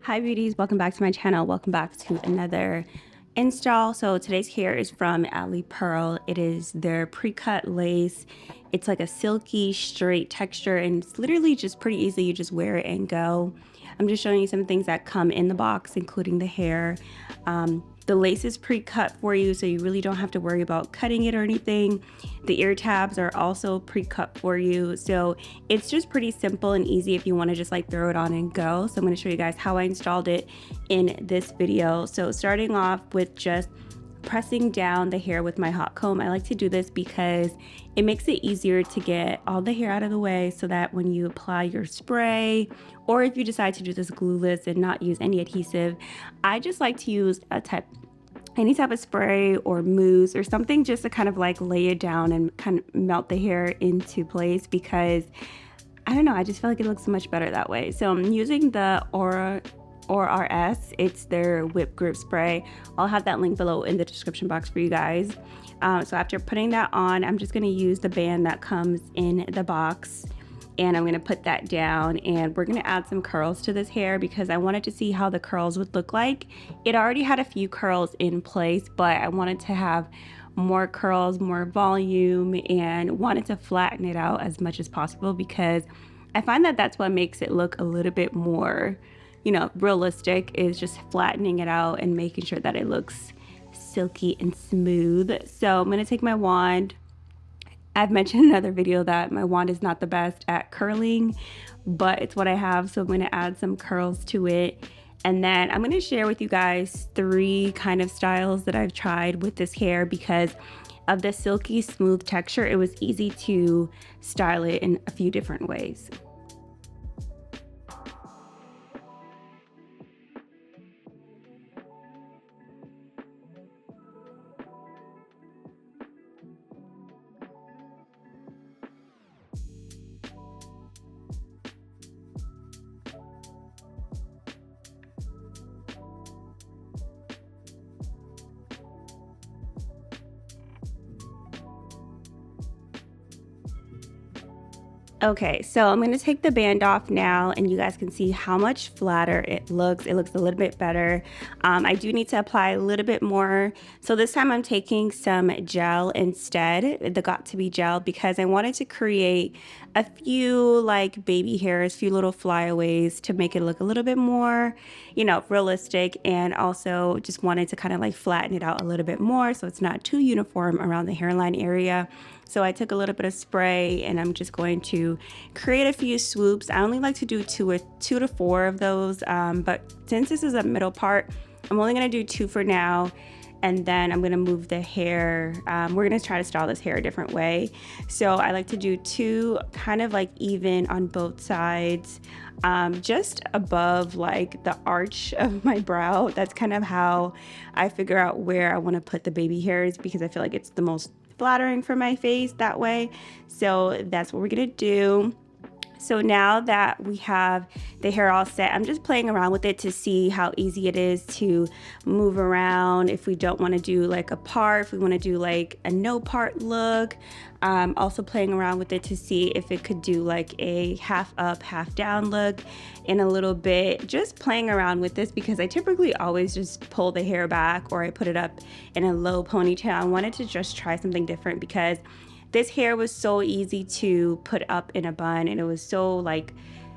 Hi beauties, welcome back to my channel. Welcome back to another install. So today's hair is from ALIPEARL. It is their pre-cut lace. It's like a silky straight texture and it's literally just pretty easy. You just wear it and go. I'm just showing you some things that come in the box, including the hair. The lace is pre-cut for you, so you really don't have to worry about cutting it or anything. The ear tabs are also pre-cut for you, so it's just pretty simple and easy if you want to just like throw it on and go. So I'm going to show you guys how I installed it in this video. So starting off with just pressing down the hair with my hot comb. I like to do this because it makes it easier to get all the hair out of the way so that when you apply your spray, or if you decide to do this glueless and not use any adhesive, I just like to use any type of spray or mousse or something just to kind of like lay it down and kind of melt the hair into place, because I don't know, I just feel like it looks so much better that way. So I'm using the RS. It's their whip grip spray. I'll have that link below in the description box for you guys. So after putting that on, I'm just going to use the band that comes in the box, and I'm going to put that down, and we're going to add some curls to this hair because I wanted to see how the curls would look like. It already had a few curls in place, but I wanted to have more curls, more volume, and wanted to flatten it out as much as possible because I find that that's what makes it look a little bit more, you know, realistic, is just flattening it out and making sure that it looks silky and smooth. So I'm going to take my wand. I've mentioned in another video that my wand is not the best at curling, but it's what I have. So I'm going to add some curls to it. And then I'm going to share with you guys 3 kind of styles that I've tried with this hair because of the silky smooth texture. It was easy to style it in a few different ways. Okay, so I'm going to take the band off now and you guys can see how much flatter it looks. It looks a little bit better. I do need to apply a little bit more. So this time I'm taking some gel instead, the Got To Be gel, because I wanted to create a few like baby hairs, few little flyaways to make it look a little bit more, you know, realistic, and also just wanted to kind of like flatten it out a little bit more so it's not too uniform around the hairline area. So I took a little bit of spray and I'm just going to create a few swoops. I only like to do 2 to 4 of those, but since this is a middle part, I'm only going to do 2 for now. And then I'm going to move the hair. We're going to try to style this hair a different way. So I like to do 2 kind of like even on both sides, just above like the arch of my brow. That's kind of how I figure out where I want to put the baby hairs because I feel like it's the most flattering for my face that way. So that's what we're gonna do. So now that we have the hair all set, I'm just playing around with it to see how easy it is to move around. If we don't want to do like a part, if we want to do like a no part look. Also playing around with it to see if it could do like a half up, half down look in a little bit. Just playing around with this because I typically always just pull the hair back or I put it up in a low ponytail. I wanted to just try something different because this hair was so easy to put up in a bun and it was so like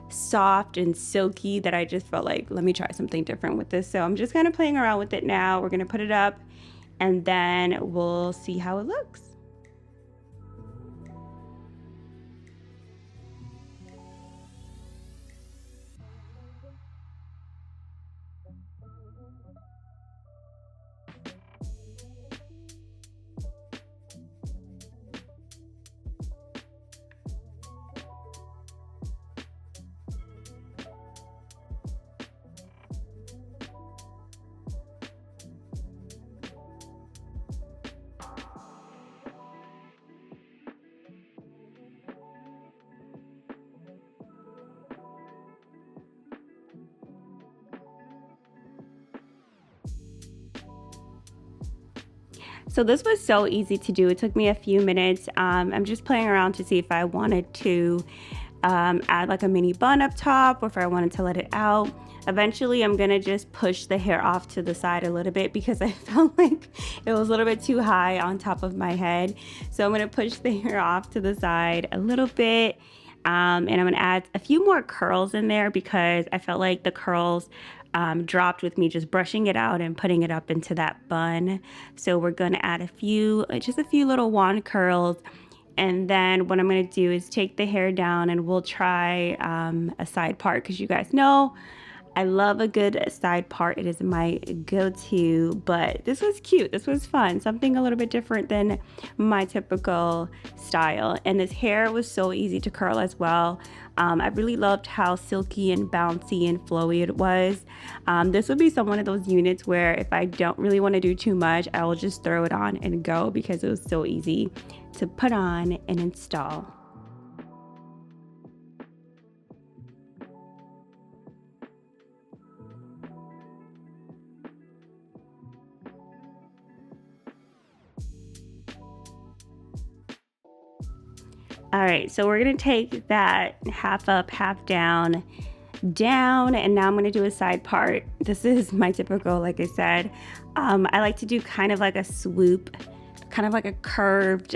soft and silky that I just felt like, let me try something different with this. So I'm just kind of playing around with it now. We're going to put it up and then we'll see how it looks. So this was so easy to do. It took me a few minutes. I'm just playing around to see if I wanted to add like a mini bun up top, or if I wanted to let it out. Eventually I'm gonna just push the hair off to the side a little bit because I felt like it was a little bit too high on top of my head. So I'm gonna push the hair off to the side a little bit. And I'm gonna add a few more curls in there because I felt like the curls dropped with me just brushing it out and putting it up into that bun. So we're gonna add just a few little wand curls. And then what I'm gonna do is take the hair down and we'll try a side part because you guys know I love a good side part. It is my go-to, but this was cute. This was fun. Something a little bit different than my typical style. And this hair was so easy to curl as well. I really loved how silky and bouncy and flowy it was. This would be one of those units where if I don't really want to do too much, I will just throw it on and go because it was so easy to put on and install. All right, so we're gonna take that half up, half down, and now I'm gonna do a side part. This is my typical, like I said, I like to do kind of like a swoop, kind of like a curved,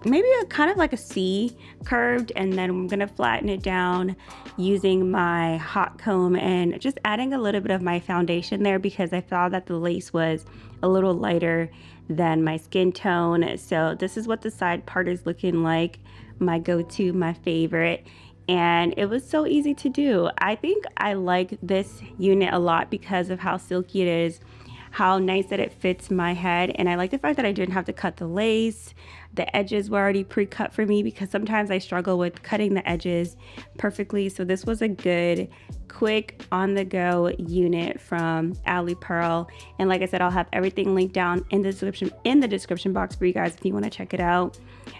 maybe a kind of like a C curved, and then I'm gonna flatten it down using my hot comb and just adding a little bit of my foundation there because I thought that the lace was a little lighter than my skin tone. So this is what the side part is looking like, my go-to, my favorite. And it was so easy to do. I think I like this unit a lot because of how silky it is, how nice that it fits my head, and I like the fact that I didn't have to cut the lace. The edges were already pre-cut for me because sometimes I struggle with cutting the edges perfectly. So this was a good, quick, on-the-go unit from ALIPEARL. And like I said, I'll have everything linked down in the description box for you guys if you want to check it out.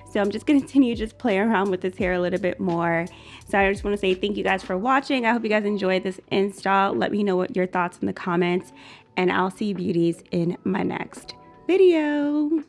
So I'm just going to continue just play around with this hair a little bit more. So I just want to say thank you guys for watching. I hope you guys enjoyed this install. Let me know what your thoughts in the comments, and I'll see you beauties in my next video.